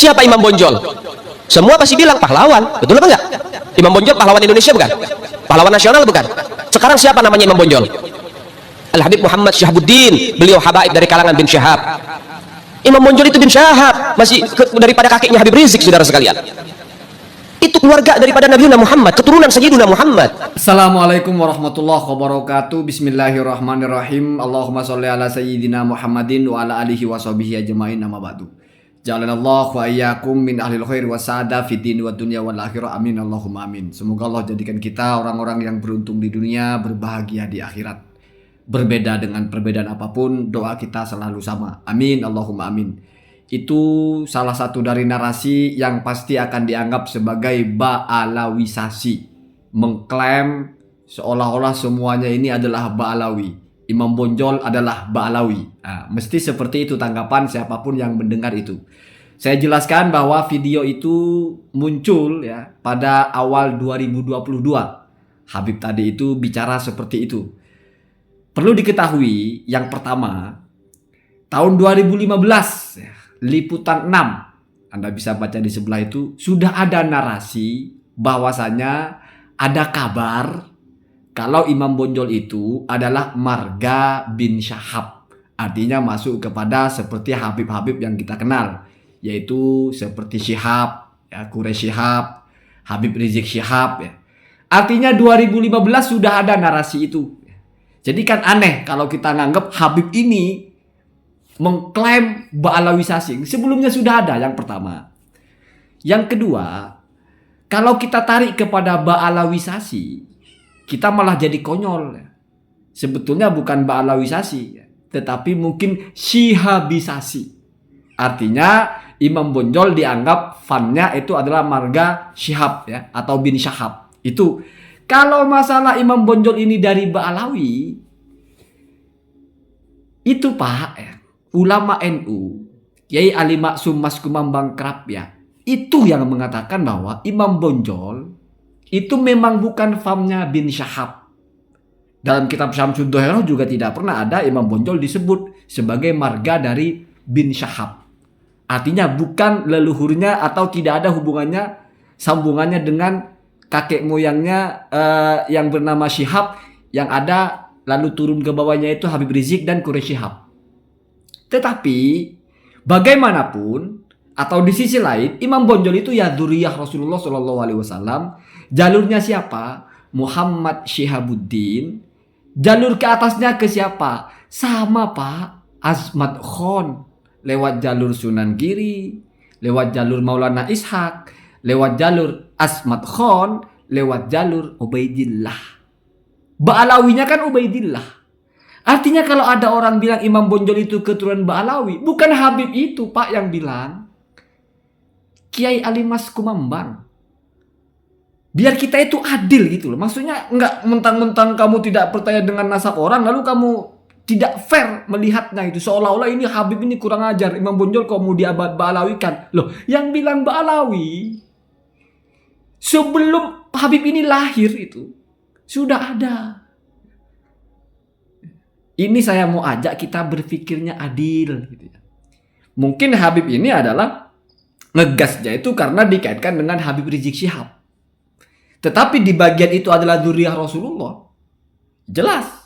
Siapa Imam Bonjol? Semua pasti bilang pahlawan, betul apa enggak? Imam Bonjol pahlawan Indonesia bukan? Pahlawan nasional bukan? Sekarang siapa namanya Imam Bonjol? Al-Habib Muhammad Syahabuddin, beliau habaib dari kalangan bin Syahab. Imam Bonjol itu bin Syahab, masih daripada kakeknya Habib Rizik, saudara sekalian. Itu keluarga daripada Nabi Muhammad, keturunan Sayyidina Muhammad. Assalamualaikum warahmatullahi wabarakatuh. Bismillahirrahmanirrahim. Allahumma sholli ala sayyidina Muhammadin wa ala alihi wa sahbihi ajma'in, amma ba'du. Ja'alanallahu wa iyyakum min ahlil khair wa sa'ada fid din wa dunya wal akhirah. Amin Allahumma amin. Semoga Allah jadikan kita orang-orang yang beruntung di dunia, berbahagia di akhirat. Berbeda dengan perbedaan apapun, doa kita selalu sama. Amin Allahumma amin. Itu salah satu dari narasi yang pasti akan dianggap sebagai ba'alawisasi, mengklaim seolah-olah semuanya ini adalah ba'alawi, Imam Bonjol adalah ba'alawi. Nah, mesti seperti itu tanggapan siapapun yang mendengar itu. Saya jelaskan bahwa video itu muncul ya pada awal 2022. Habib tadi itu bicara seperti itu. Perlu diketahui yang pertama, tahun 2015 ya, Liputan 6, Anda bisa baca di sebelah itu, sudah ada narasi bahwasanya ada kabar kalau Imam Bonjol itu adalah marga bin Syahab. Artinya masuk kepada seperti Habib-Habib yang kita kenal, yaitu seperti Syihab, ya, Quraisy Syihab, Habib Rizik Syihab ya. Artinya 2015 sudah ada narasi itu. Jadi kan aneh kalau kita nganggap Habib ini mengklaim ba'alawisasi. Sebelumnya sudah ada yang pertama. Yang kedua, kalau kita tarik kepada ba'alawisasi, kita malah jadi konyol. Sebetulnya bukan ba'alawisasi, tetapi mungkin syihabisasi. Artinya Imam Bonjol dianggap fannya itu adalah marga Syihab ya, atau bin Syahab. Itu kalau masalah Imam Bonjol ini dari Ba'alawi, itu Pak ya, ulama NU, Kiai Ali Maksum Mas Kumambang Krap ya, itu yang mengatakan bahwa Imam Bonjol itu memang bukan famnya bin Syahab. Dalam kitab Syamsul Dohero juga tidak pernah ada Imam Bonjol disebut sebagai marga dari bin Syahab. Artinya bukan leluhurnya atau tidak ada hubungannya, sambungannya dengan kakek moyangnya yang bernama Syihab, yang ada lalu turun ke bawahnya itu Habib Rizik dan Quraisy Syihab. Tetapi bagaimanapun atau di sisi lain, Imam Bonjol itu ya dzurriyyah Rasulullah SAW. Jalurnya siapa? Muhammad Syihabuddin. Jalur ke atasnya ke siapa? Sama Pak, Asmat Khan. Lewat jalur Sunan Giri, lewat jalur Maulana Ishaq, lewat jalur Asmat Khan, lewat jalur Ubaidillah. Ba'alawinya kan Ubaidillah. Artinya kalau ada orang bilang Imam Bonjol itu keturunan Ba'alawi, bukan Habib itu Pak yang bilang. Kiai Ali Mas Kumambang. Biar kita itu adil gitu loh. Maksudnya enggak mentang-mentang kamu tidak percaya dengan nasab orang, lalu kamu tidak fair melihatnya itu. Seolah-olah ini Habib ini kurang ajar. Imam Bonjol kok mau diabad Ba'alawikan. Loh, yang bilang Ba'alawi sebelum Habib ini lahir itu sudah ada. Ini saya mau ajak kita berpikirnya adil gitu ya. Mungkin Habib ini adalah ngegasnya itu karena dikaitkan dengan Habib Rizik Syihab. Tetapi di bagian itu adalah dzurriyyah Rasulullah. Jelas.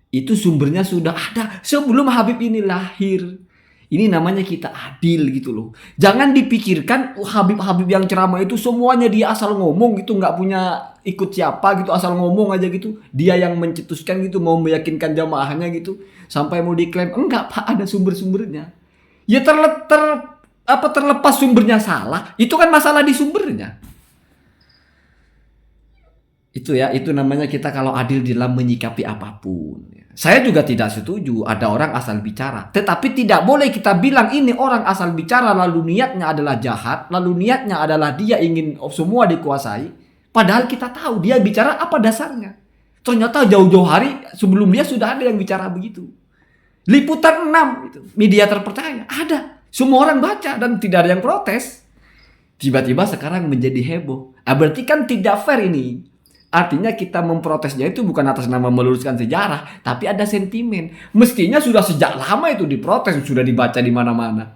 Itu sumbernya sudah ada sebelum Habib ini lahir. Ini namanya kita adil gitu loh. Jangan dipikirkan Habib-Habib yang ceramah itu semuanya dia asal ngomong gitu, nggak punya ikut siapa gitu, asal ngomong aja gitu. Dia yang mencetuskan gitu, mau meyakinkan jamaahnya gitu, sampai mau diklaim. Enggak Pak, ada sumber-sumbernya. Ya terlepas sumbernya salah, itu kan masalah di sumbernya. Itu ya, itu namanya kita kalau adil dalam menyikapi apapun. Saya juga tidak setuju ada orang asal bicara. Tetapi tidak boleh kita bilang ini orang asal bicara lalu niatnya adalah jahat, lalu niatnya adalah dia ingin semua dikuasai. Padahal kita tahu dia bicara apa dasarnya. Ternyata jauh-jauh hari sebelum dia sudah ada yang bicara begitu. Liputan 6 itu, media terpercaya, ada. Semua orang baca dan tidak ada yang protes. Tiba-tiba sekarang menjadi heboh. Berarti kan tidak fair ini. Artinya kita memprotesnya itu bukan atas nama meluruskan sejarah, tapi ada sentimen. Mestinya sudah sejak lama itu diprotes, sudah dibaca di mana-mana.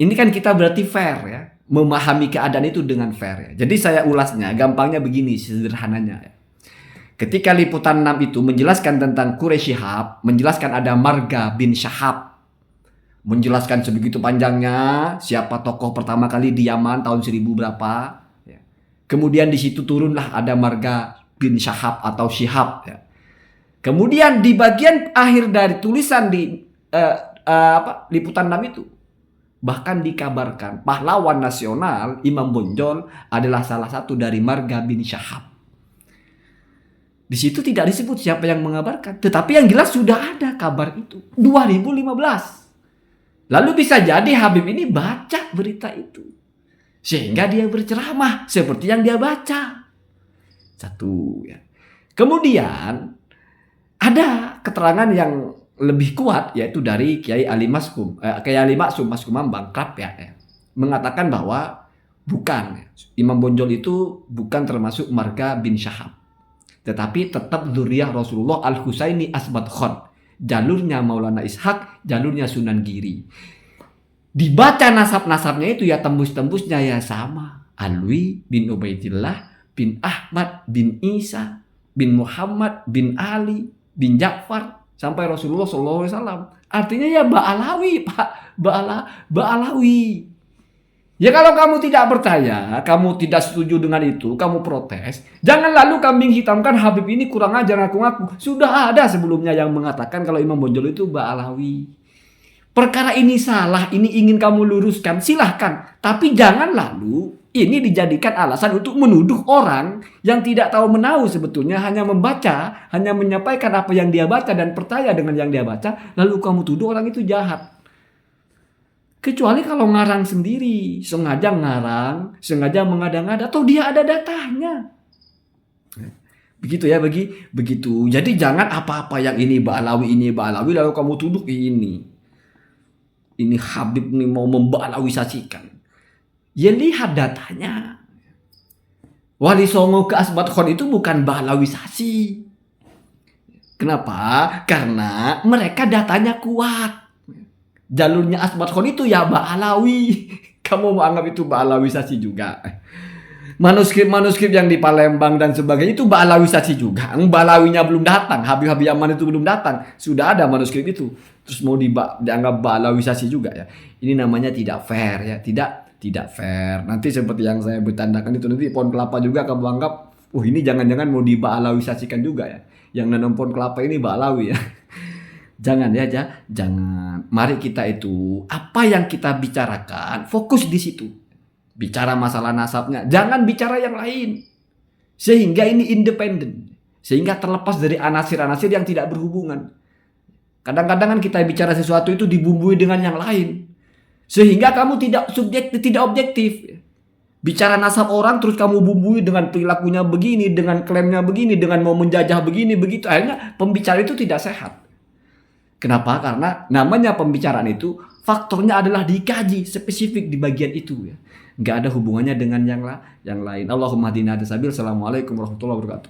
Ini kan kita berarti fair ya. Memahami keadaan itu dengan fair ya. Jadi saya ulasnya, gampangnya begini, sederhananya ya. Ketika liputan 6 itu menjelaskan tentang Quraisy Shihab, menjelaskan ada Marga bin Syahab, menjelaskan sebegitu panjangnya siapa tokoh pertama kali di Yaman tahun 1000 berapa. Ya. Kemudian di situ turunlah ada Marga bin Syahab atau Syihab. Ya. Kemudian di bagian akhir dari tulisan di liputan 6 itu, bahkan dikabarkan pahlawan nasional Imam Bonjol adalah salah satu dari Marga bin Syahab. Di situ tidak disebut siapa yang mengabarkan, tetapi yang jelas sudah ada kabar itu 2015. Lalu bisa jadi Habib ini baca berita itu sehingga dia berceramah seperti yang dia baca. Satu ya. Kemudian ada keterangan yang lebih kuat yaitu dari Kiai Ali Maskum, Maskum Ambang Krap ya, mengatakan bahwa bukan, Imam Bonjol itu bukan termasuk Marga bin Syahab, tetapi tetap dzurriyyah Rasulullah Al-Husaini Asbad Khon, jalurnya Maulana Ishaq, jalurnya Sunan Giri. Dibaca nasab-nasabnya itu ya tembus-tembusnya ya sama, Alwi bin Ubaidillah bin Ahmad bin Isa bin Muhammad bin Ali bin Ja'far sampai Rasulullah SAW. Artinya ya Ba'alawi, Pak. Ba'alawi. Ya kalau kamu tidak percaya, kamu tidak setuju dengan itu, kamu protes, jangan lalu kambing hitamkan Habib ini kurang ajar ngaku-ngaku. Sudah ada sebelumnya yang mengatakan kalau Imam Bonjol itu Ba'alawi. Perkara ini salah, ini ingin kamu luruskan, silahkan. Tapi jangan lalu ini dijadikan alasan untuk menuduh orang yang tidak tahu menahu sebetulnya, hanya membaca, hanya menyampaikan apa yang dia baca dan percaya dengan yang dia baca, lalu kamu tuduh orang itu jahat. Kecuali kalau ngarang sendiri, sengaja ngarang, sengaja mengada-ngada, atau dia ada datanya. Begitu ya, begitu. Jadi jangan apa-apa yang ini Ba'alawi, lalu kamu tuduh ini. Ini Habib nih mau memba'alawisasikan. Ya lihat datanya. Wali Songo ke Asbad Khon itu bukan ba'alawisasi. Kenapa? Karena mereka datanya kuat. Jalurnya Asbad Khon itu ya Ba'alawi. Kamu mau anggap itu ba'alawisasi juga. Manuskrip-manuskrip yang di Palembang dan sebagainya itu ba'alawisasi juga. Ba'alawinya belum datang. Habib-Habib Yaman itu belum datang. Sudah ada manuskrip itu. Terus mau dianggap ba'alawisasi juga ya. Ini namanya tidak fair ya. Tidak fair. Nanti seperti yang saya bertandakan itu, nanti pohon kelapa juga kamu anggap, ini jangan-jangan mau diba'alawisasikan juga ya. Yang nanam pohon kelapa ini Ba'alawi ya. Jangan ya, jangan. Mari kita itu, apa yang kita bicarakan, fokus di situ. Bicara masalah nasabnya, jangan bicara yang lain. Sehingga ini independen. Sehingga terlepas dari anasir-anasir yang tidak berhubungan. Kadang-kadang kan kita bicara sesuatu itu dibumbui dengan yang lain. Sehingga kamu tidak objektif. Bicara nasab orang terus kamu bumbui dengan perilakunya begini, dengan klaimnya begini, dengan mau menjajah begini, begitu. Akhirnya pembicara itu tidak sehat. Kenapa? Karena namanya pembicaraan itu faktornya adalah dikaji spesifik di bagian itu ya. Nggak ada hubungannya dengan yang lain. Allahumma hadina hadasabil. Assalamualaikum warahmatullahi wabarakatuh.